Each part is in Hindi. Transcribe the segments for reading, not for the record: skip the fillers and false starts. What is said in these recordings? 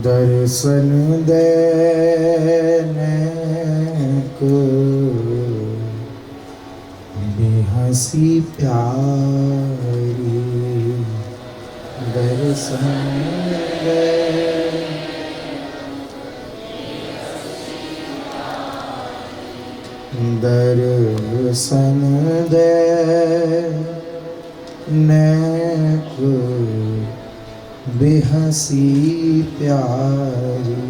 दर्शन देने को बेहसी प्यारी, दर्शन दे दर्शन देने को बेहसी प्यारी,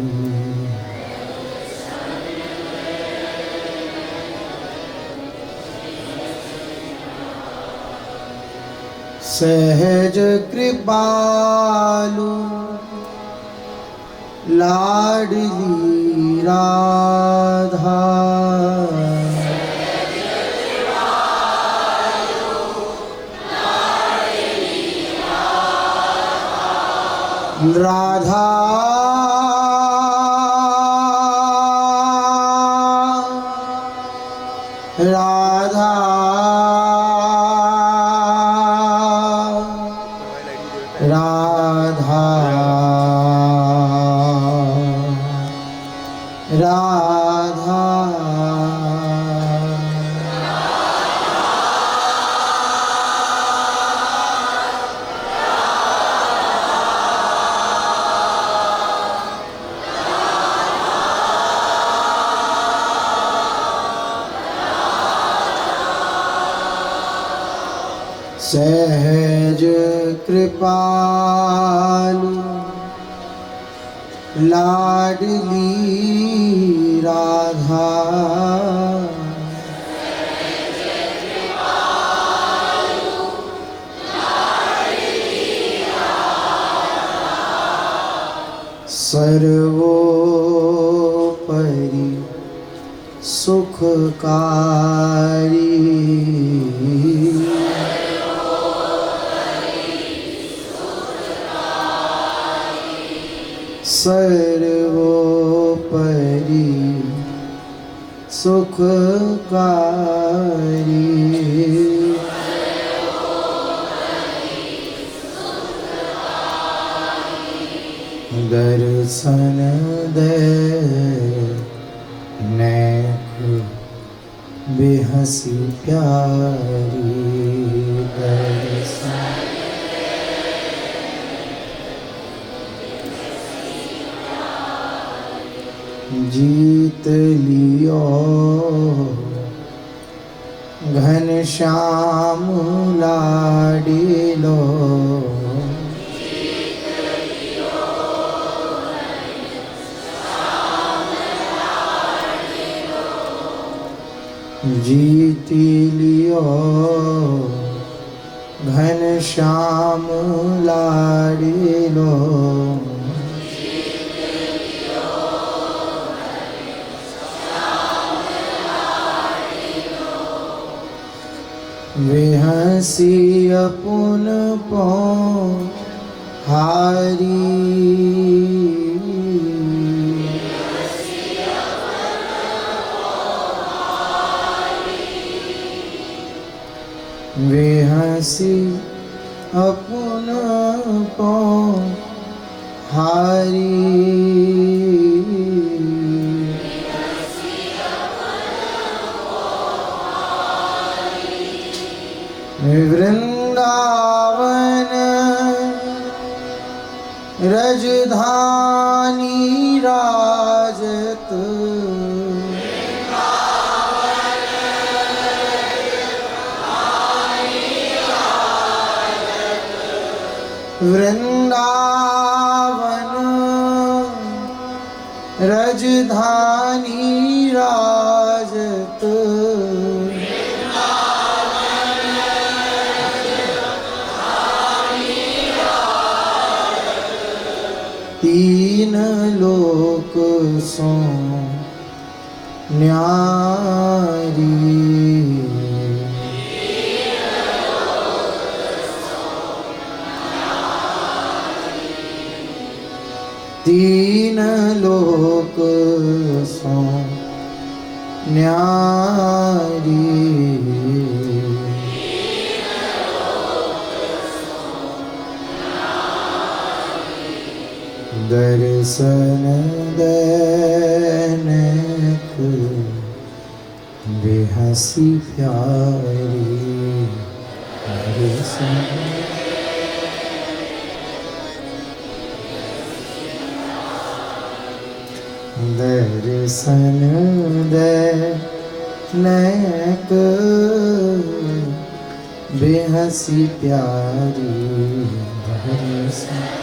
सहज कृपालु लाडली राधा, राधा राधा राधा राधा सहज कृपालु लाडली राधा, सर्वोपरि सुखकारी, सर्वोपरि सुखकारी, दर्शन देने को बेहसी प्यारी, दर्शन जीत लियो घनश्याम लाडिलो, जीत लियो घनश्याम लाडिलो, बेहसी अपुन हारी, बेहसी अपुन हारी, वृंदावन रजधानी राजत, वृंदावन रजधानी राजत, तीन लोक सो न्यारी, तीन लोक सो न्यारी, दर्शन दैनक बेहसी प्यारी दर्शन दर्शन दैनक बेहसी प्यारी दर्शन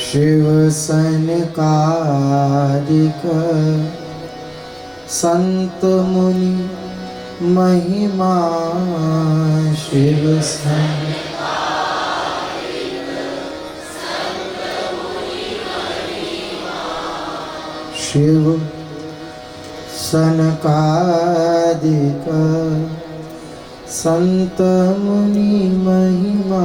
शिव सनकादिक संत मुनि महिमा शिव शिव सनकादिक संत मुनि महिमा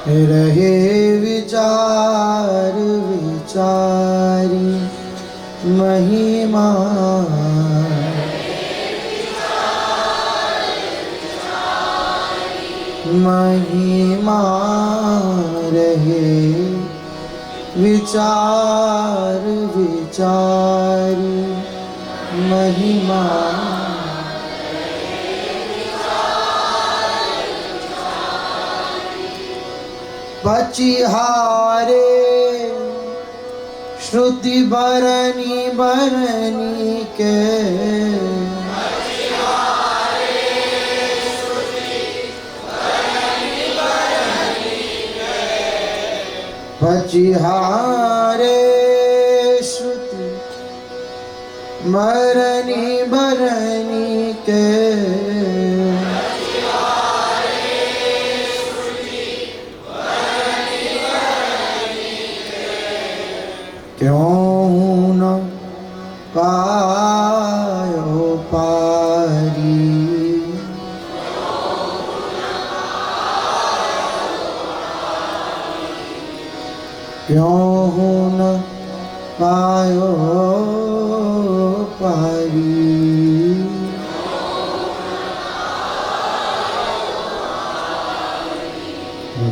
रहे विचार विचारी महिमा महिमा रहे विचार विचारी महिमा पचिहारे श्रुति बरनी बरनी के पचिहारे श्रुति बरनी बरनी के क्यों न पायो पारी क्यों न पायो पारी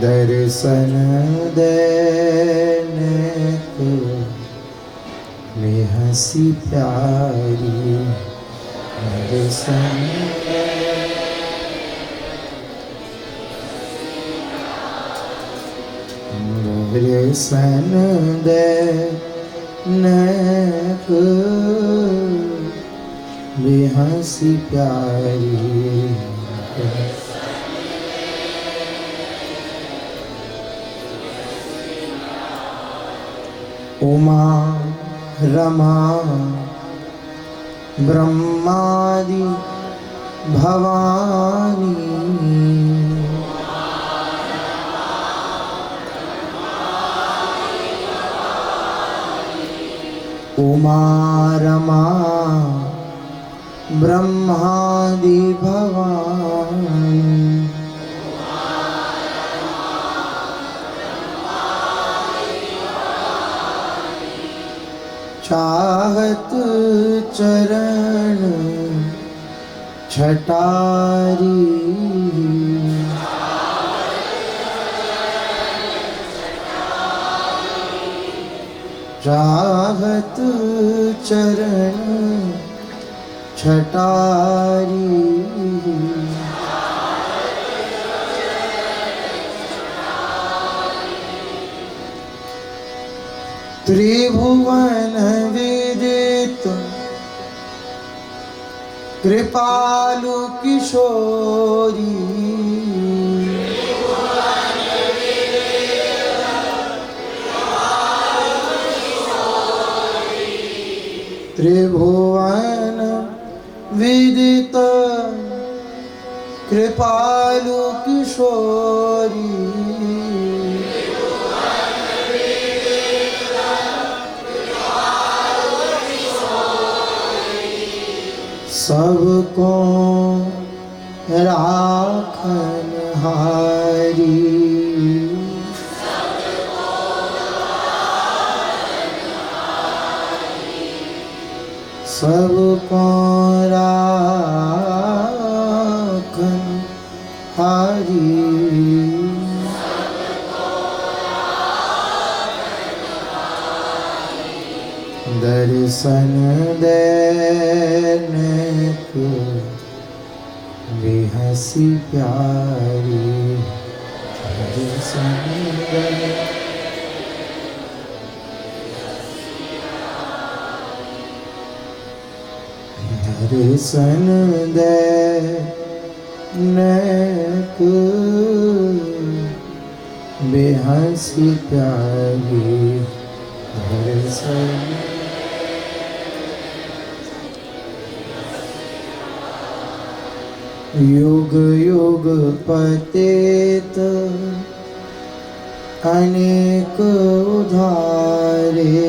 दर्शन देने को बेहसी प्यारी दर्शन दर्शन देने को बेहसी प्यारी उमा रमा ब्रह्मादि भवानी उमा रमा ब्रह्मादि भवानी चाहत चरण छटारी चाहत चरण छटारी त्रिभुवन विदित कृपालु किशोरी त्रिभुवन विदित कृपालु किशोरी सबको राखन हारी सबको राखन हारी। दर्शन देने को बेहसी प्यारी। दर्शन दर्शन देने को बेहसी प्यारी। दर्शन युग युग पतित अनेक उधारे।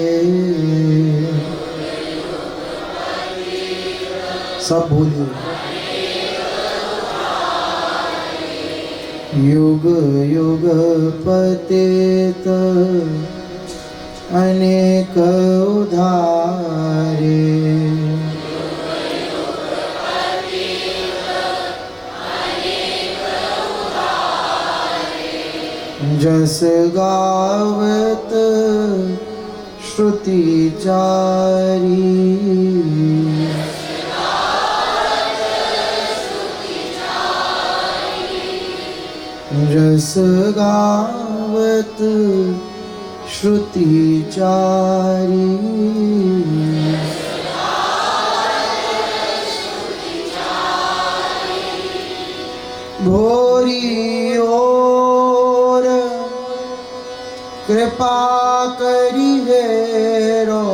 सब बोलिए। युग युग पतित अनेक उधारे। जस गावत श्रुति चारी। जस गावत श्रुति चारी। भोरी ओर कृपा करी हेरो।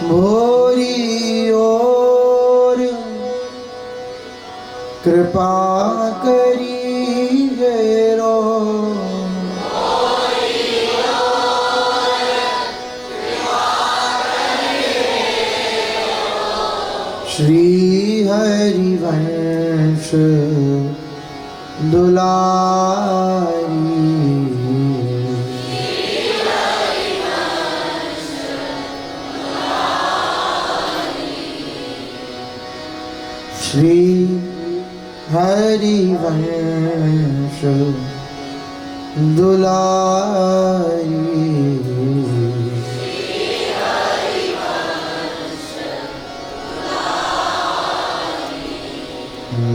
भोरी ओर कृपा करी हेरो। श्री हरिवंश दुलारी। श्री हरिवंश दुलारी।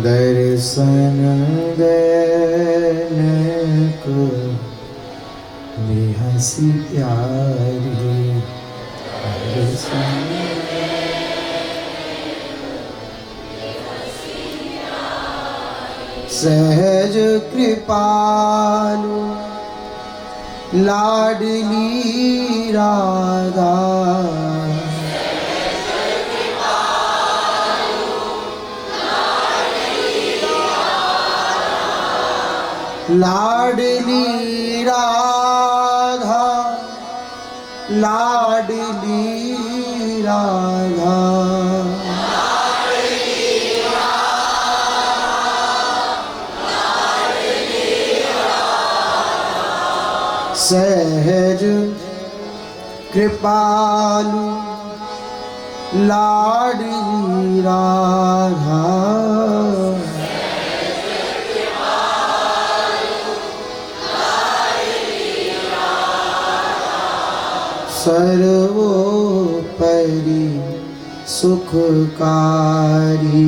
दर्शन देने को बेहसी प्यारी। दर्शन सहज कृपालु लाडली राधा। लाडली राधा लाडली राधा। सहज कृपालु लाडली राधा। सर्वोपरि सुखकारी।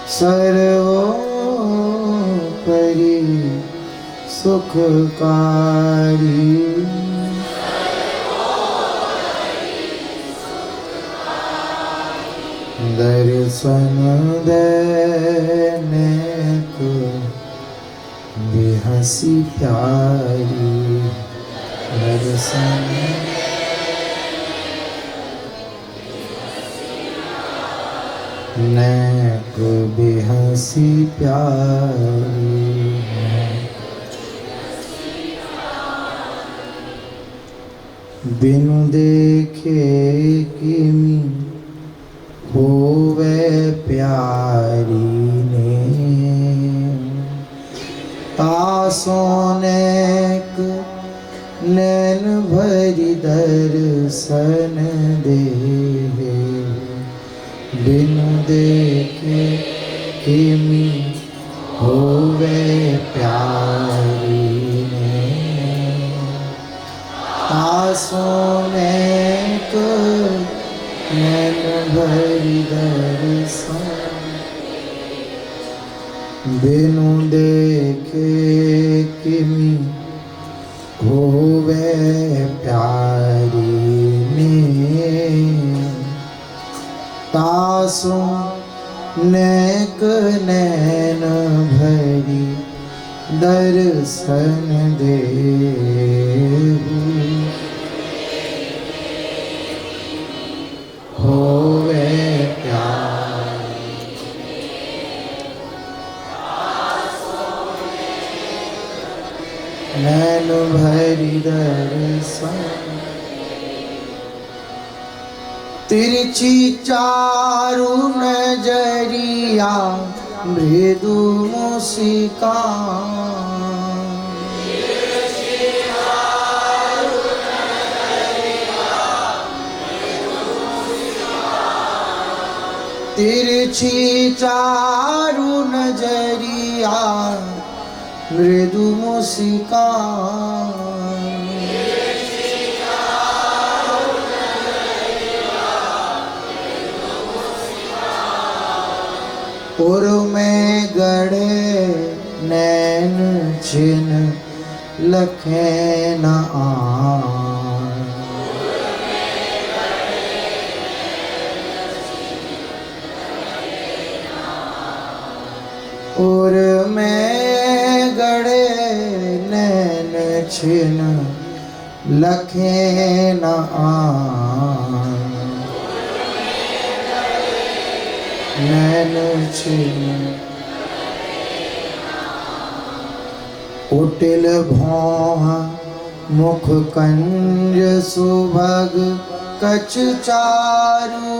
सर्वोपरि सुखकारी। दर्शन देने को बेहसी प्यारी। दर्शन नेक बेहसी प्यारी। बिनु देखे किमी होवे प्यारी ने तासोनेक नैन भरी दर्शन दे बिनु देखे किमी होवे प्यारी ने तासोनेक नैन भरी दर्शन बिनु देखे किमी होवे प्यारी ने तासो नेक नैन भरी दर्शन दे होवे प्यारी नैन भरी दर्शन तिरछी चारु नजरिया मृदु मुस्कान तिरछी चारु नजरिया मृदु मुस्कान पुर में गढ़े नैन छिन लखे न आन पुर में गढ़े नैन छिन लखे न आन नैन छिन कुटिल भौह मुख कंज सुभग कछ चारु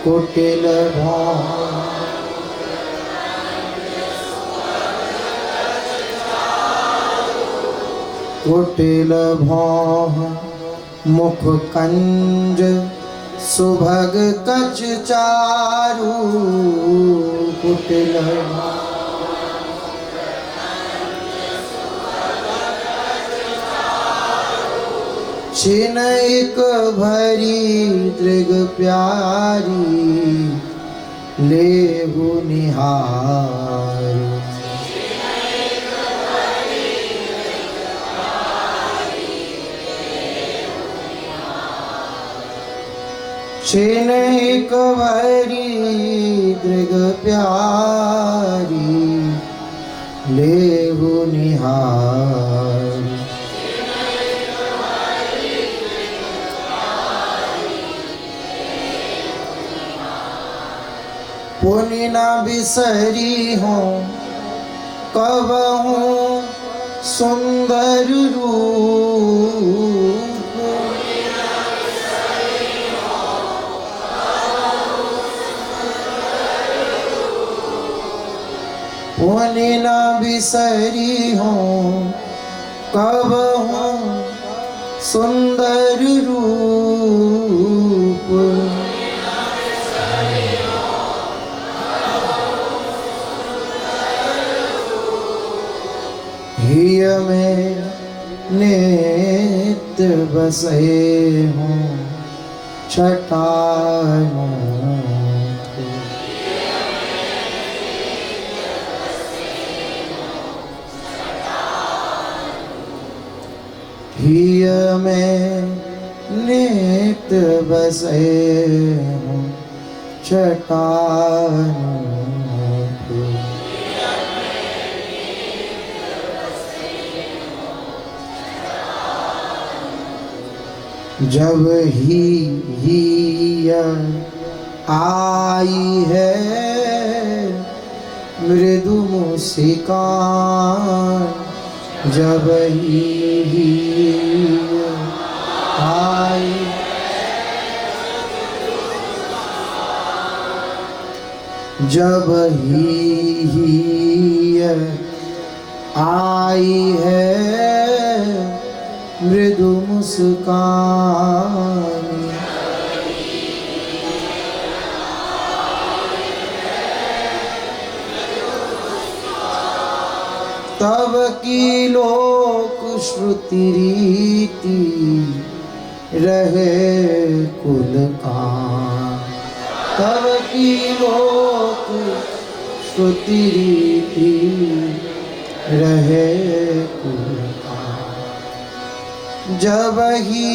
कुटिल भौह कुटिल भौह मुख कंज सुभग कछ चारु कुटिल छिन एक भरी दृग प्यारी लेहु निहार छिन एक भरी दृग प्यारी लेहु निहार पुनि न बिसरी हूँ कबहू सुंदर रूप पुनि न बिसरी हूँ कबहू सुंदर रूप हिय में नित्य बसे हूँ छटायों हिय में नित्य बसे हूँ छटायों जब ही आई है मृदु मुस्कान जब ही आई जब ही आई है मृदु मुस्कान, तब की लोक श्रुति रीति रहे कुल कान, तब की लोक श्रुति रीति रहे कुल कान। जब ही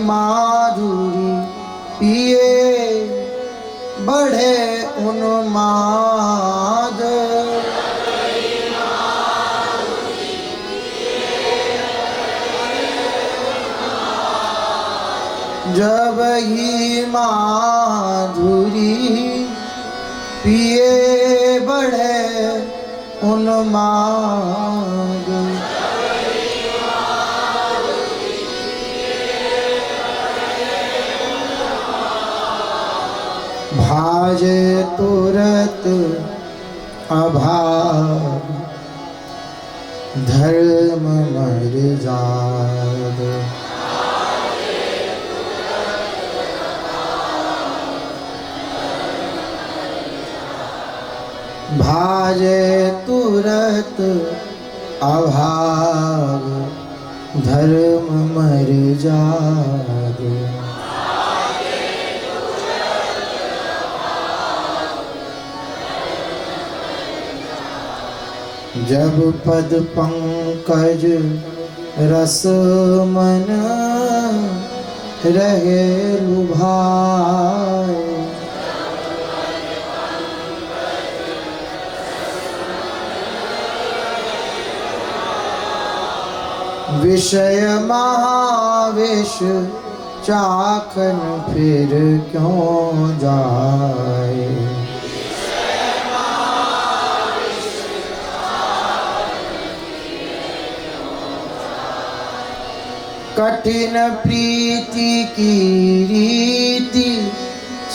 माधुरी पिए बढ़े उन्माद, जब ही माधुरी पिए बढ़े उन्माद, भाजे तुरत अभाव धर्म मर जाद, भाजे तुरत अभाव धर्म मर जाद। जब पद पंकज रस मन रहे लुभाए, विषय महावेश चाखन फिर क्यों जाए, कठिन प्रीति की रीति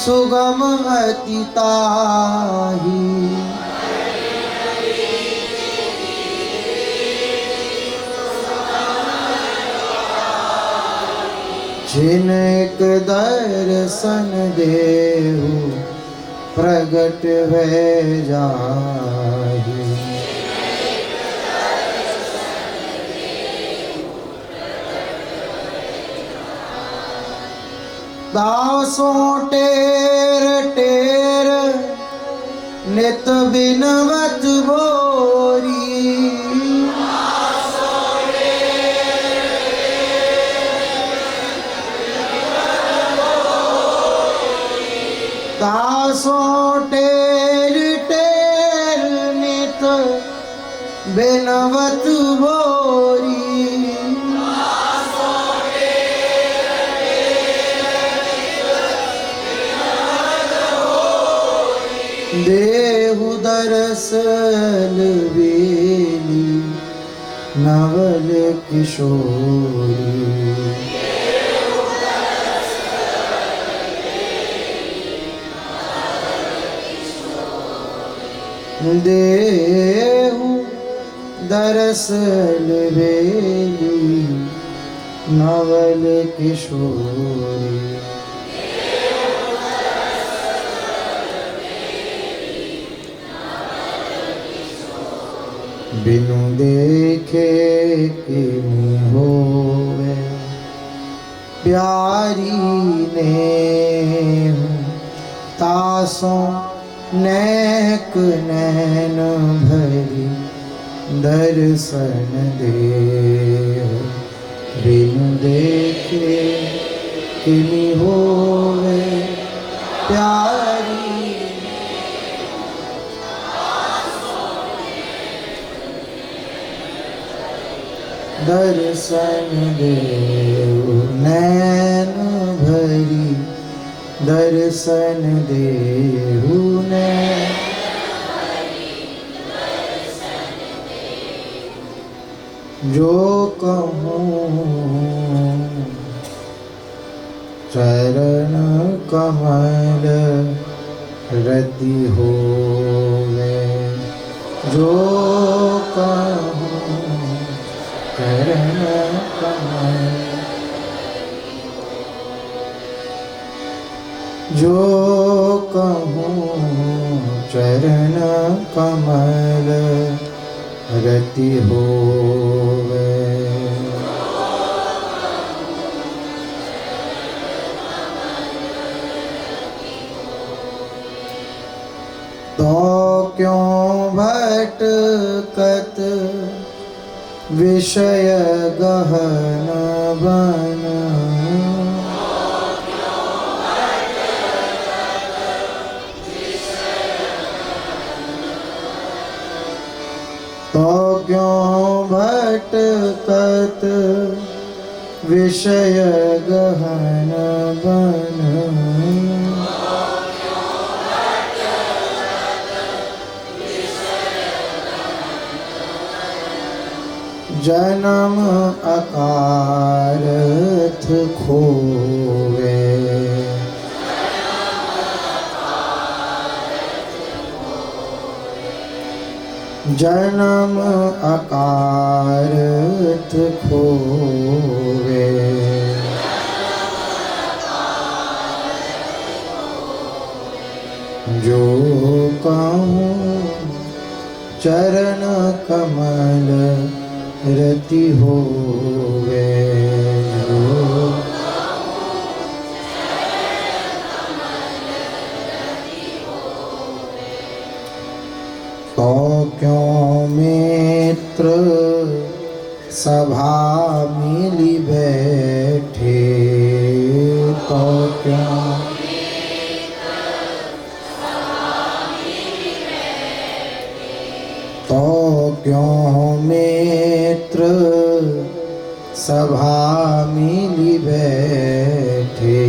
सुगम अति ताही, जिनक दर्शन देहु प्रगट वे जाहि, दासों टेर टेर नित बिनवत बोरी, दासों टेर टेर नित बिनवत बोरी, देहु दरसल बेली नवल किशोरी, देहु दरसल बेली नवल किशोरी, बिनु देखे किमी होवे प्यारी ने, तासों नेक नैन भरी दर्शन दे, बिनु देखे किमी होवे प्यारी, दर्शन देहु नैन भरी दर्शन देहु नैन, जो कहूँ चरण कमल रति होवे। जो कहूँ चरण कमल, जो कहूँ चरण कमल रति होवे। तो क्यों भटकत विषय गहन बन, तो क्यों भटकत विषय गहन बन। जन्म अकारथ खोवे, जन्म अकारथ खोवे। जो कहूँ चरण कमल रति होवे। तो क्यों मित्र सभा मिली बैठे, तो क्यों तो क्यों मित्र सभा मिली बैठे।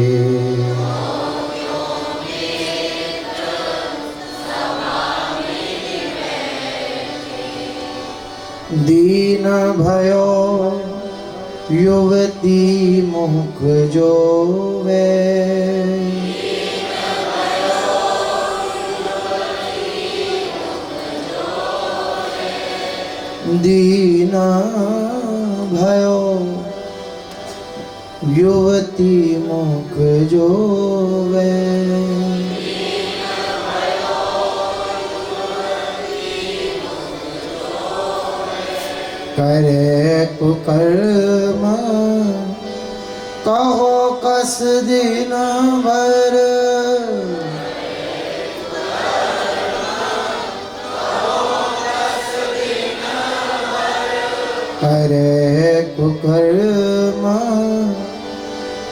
दीन भयो युवती मुख जोवे, दीन भयो युवती मुख जोवे। करे कुकर्म कहो कस दिन भर, करे कुकर्म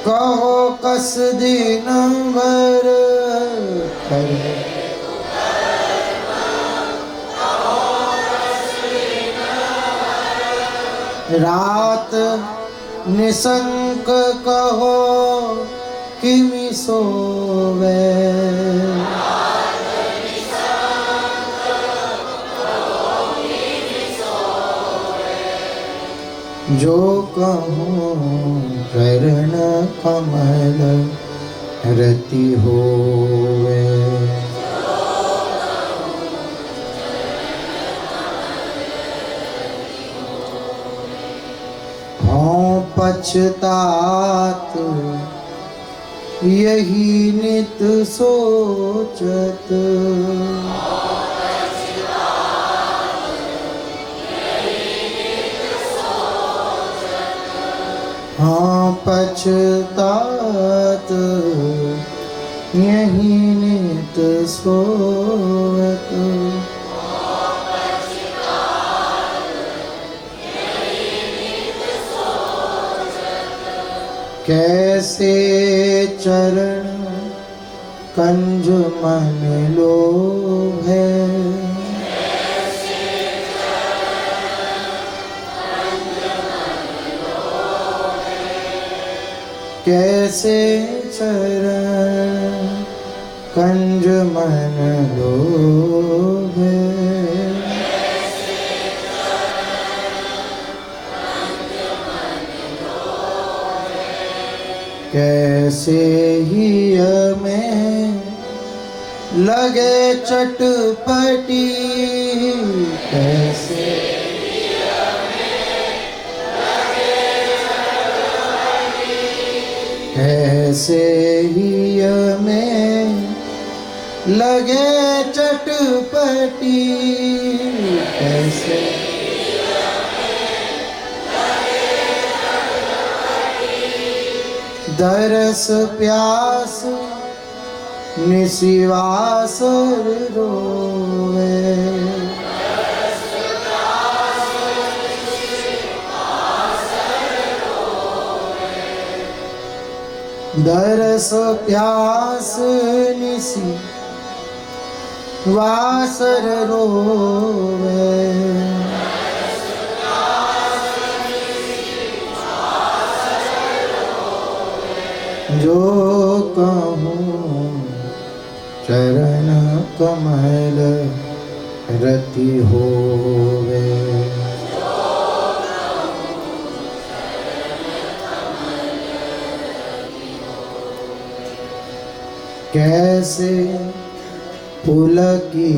कहो कस दिन भर। करे रात निसंक कहो किमि सोवे, जो कहूँ चरण कमल रति होवे। पछतात यही नित सोचत, हाँ पछतात यही नित सोचत। कैसे चरण कंज मन लोभे, कैसे चरण कंज मन लोभे। कैसे ही में लगे चटपटी कैसे ऐसे ही में लगे चटपटी कैसे दरस प्यास निशिवास रोवे दरस प्यास निसी वासर रोवे जो कहूँ चरण कमल रति होवे कैसे पुलकी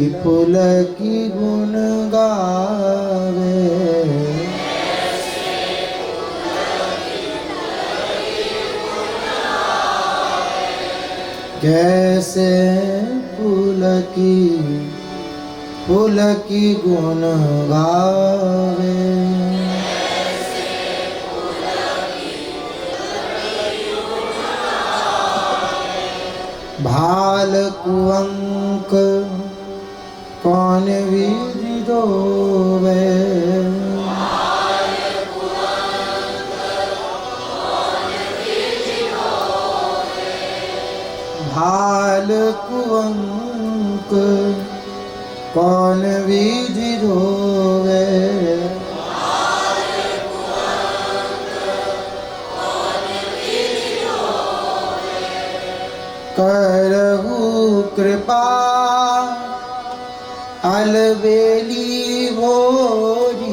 गुण गावे कैसे पुलकी गुण गावे भाल कुअंक कौन विधि दोवे भाल कुअंक कौन विधि दोवे करहु कृपा अलबेली भोरी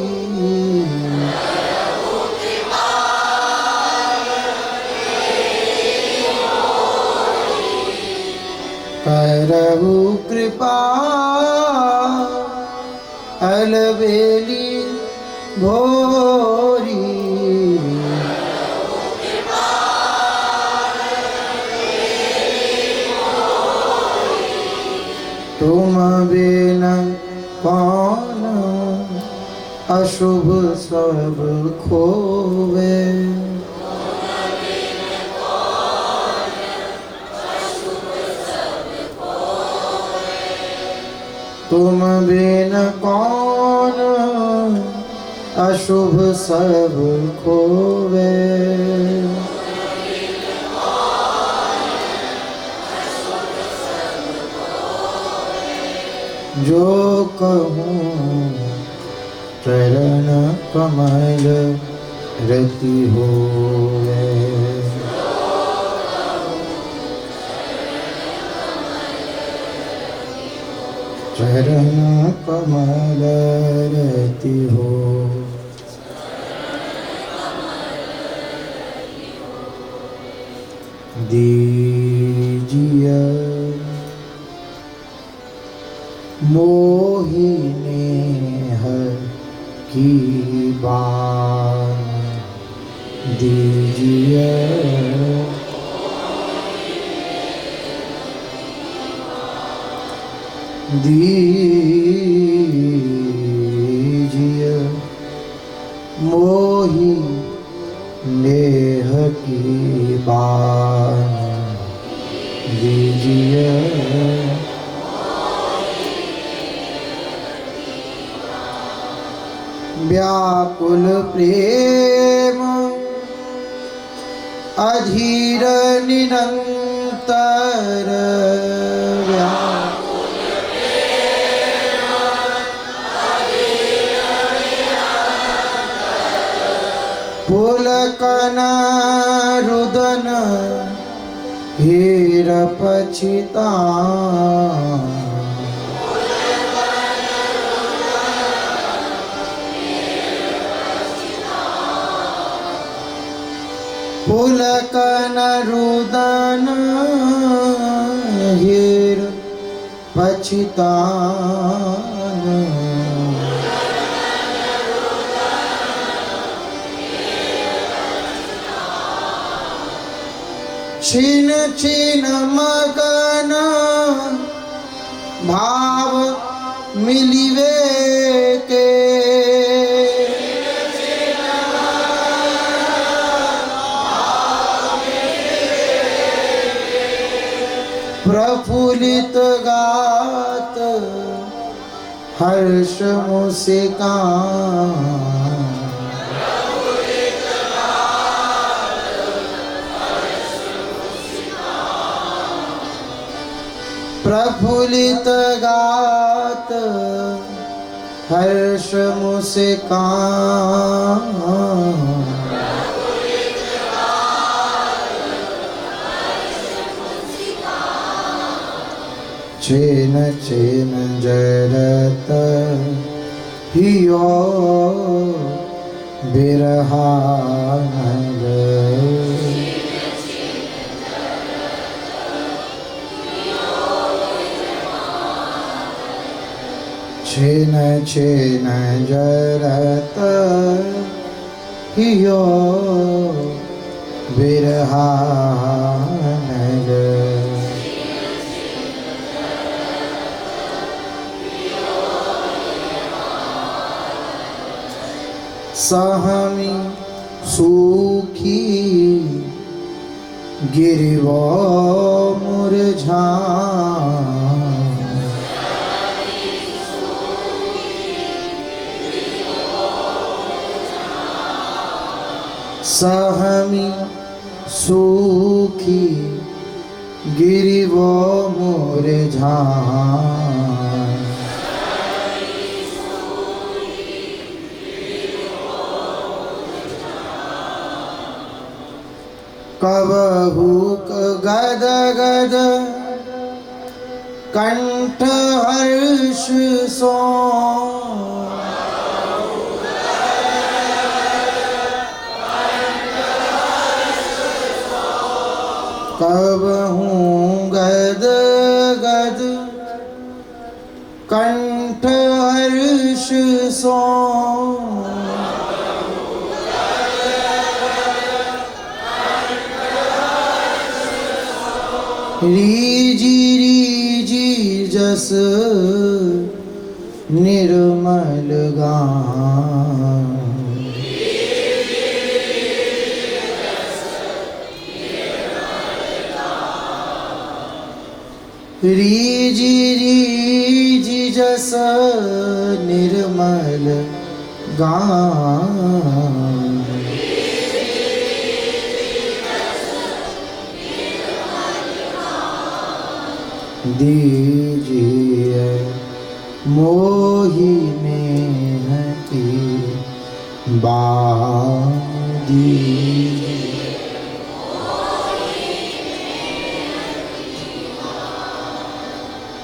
करहु कृपा अलबेली भोरी तुम बिन कौन अशुभ सब खोवे तुम बिन कौन अशुभ सब खोवे जो कहूँ चरण कमल रति होवे चरण कमल रति हो दीजिए मोहिनी है की बान दीजिए दीजिए मोही नेह की बान दीजिए व्याकुल प्रेम अधीर निरंतर पुलकन रुदन हीर पछिता पुलकन रुदन हीर पछितान। छिन छिन मगन भाव मिलिवे के, प्रफुल्लित गात हर्ष मुस्कान। प्रफुल्लित गात हर्ष मुस्कान। छेन छेन जरत हियो बिरहा नग। छेन छेन जरत हियो बिरहा नग। सहमी सूखी गिरवो मुरझा। सहमी सूखी गिरवो मुरझा। कबहू गद गद कंठ हर्ष सो। कबहू गद गद कंठ हर्ष सो। रीजी रीजी जस निर्मल गान। रीजी रीजी जस निर्मल गान। दीजिए मोहिनी की बादी।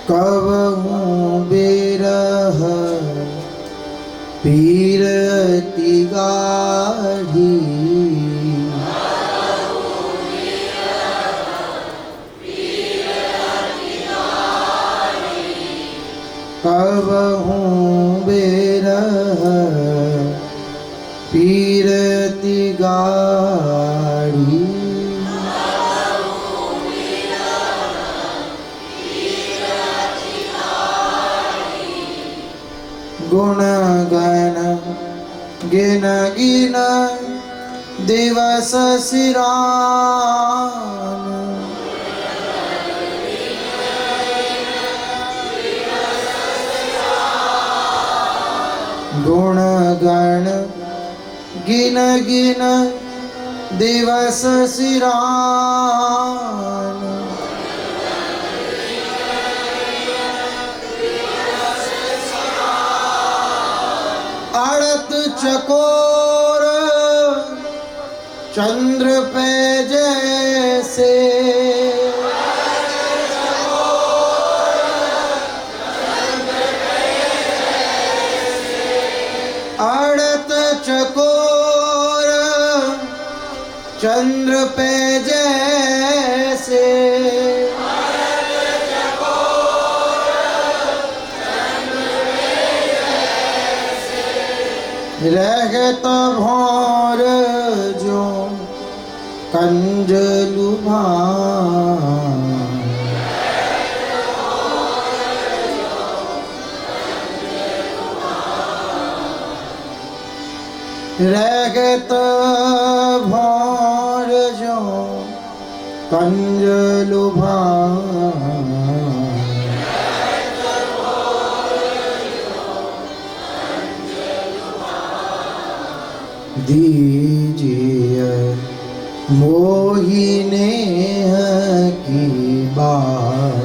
कबहू बिरह पीरति गाढ़ी। कबहू बिरह पीरति गाढ़ी। गुण गण गिन गिन दिवस सिरान। गुण गण गिन गिन दिवस सिरान। अड़त चकोर चंद्र पे जैसे। अड़त चकोर चंद्र पे जैसे। रहत भौर जो कंज लुभान। रहत भौर जो कंज लुभान। दीजिए मोहि नेह की बात।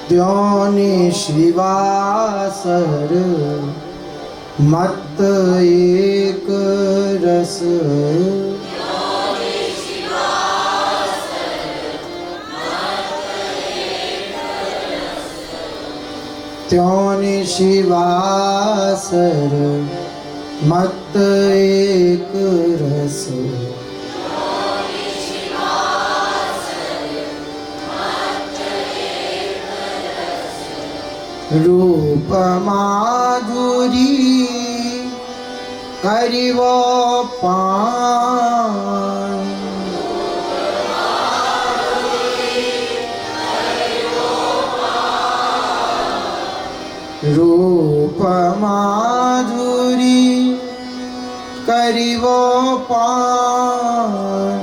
त्यों श्रीवासर मत एक रस। त्यों शिवासर मत एक रस। रूप माधुरी करिवो पान। रूप माधुरी करिवो पान।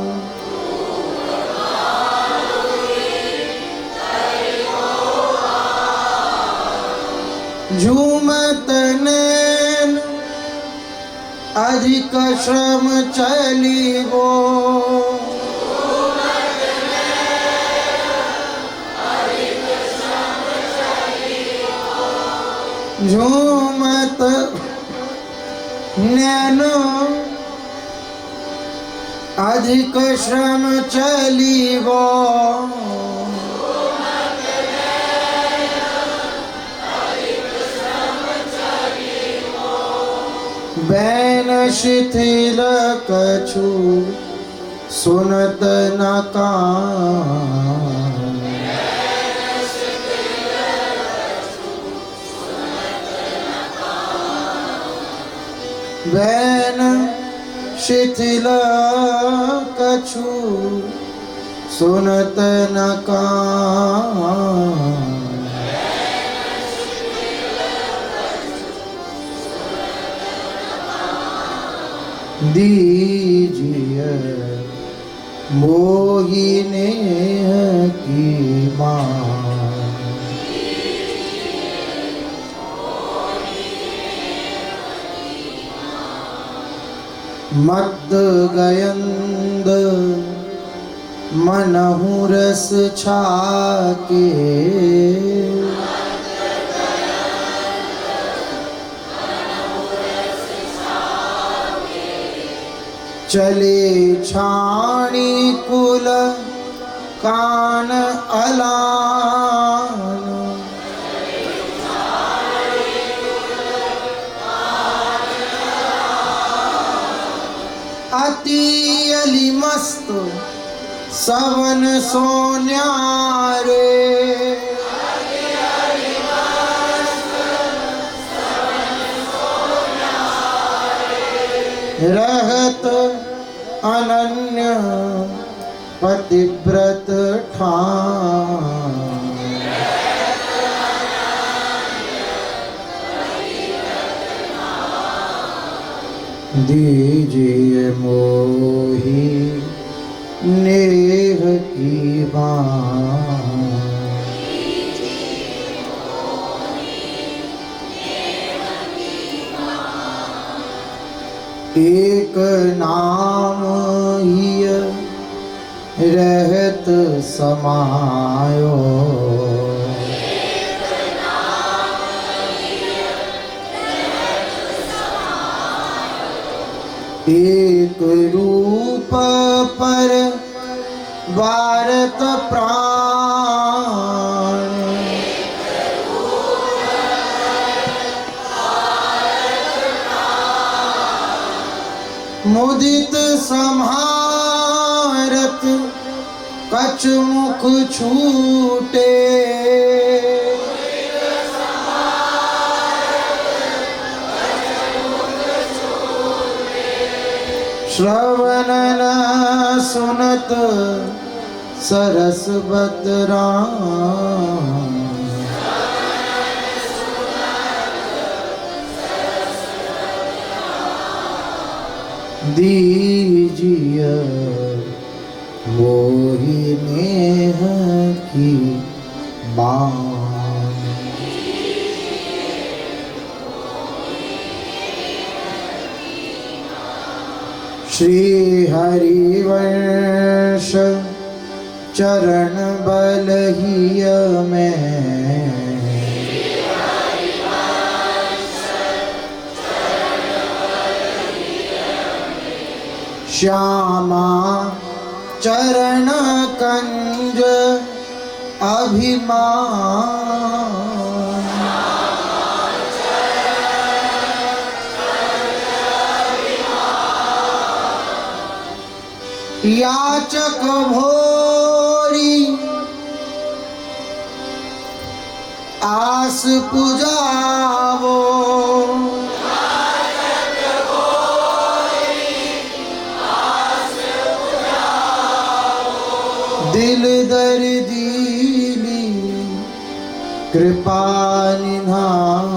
झूमत नैन अधिक श्रम चलिवो। झूमत नैन अधिक श्रम चलिवो। बैन शिथिल कछु सुनत न कान। बैन शिथिल कछु सुनत न कान। दीजिए मोहि नेह की मान। मद गयंद मनहु रस छाके। चले छाणी कुल कान अलान। अति अली मस्त सवन सोन्यारे। रहत अनन्य पतिव्रत ठान। दीजिए मोहि नेह की बान। एक नाम हिय रहत समायो। एक रूप पर भारत प्राण। मुदित सम्हारत कछ मुख छूटे, श्रवण न सुनत सरस बतराम। दीजिए मोहि नेह की बान। श्री हरिवंश चरण बलहिय में, श्यामा चरण कंज अभिमान। याचक भोरी आस पुजावो, दिल दर्दीली कृपा निधान।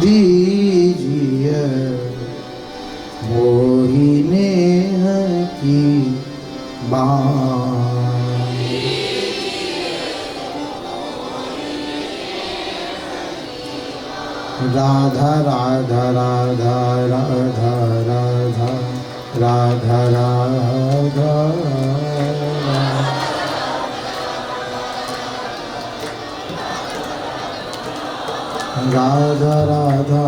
दीजिए मोहि नेह की बान। राधा राधा राधा राधा राधा राधा राधा राधा राधा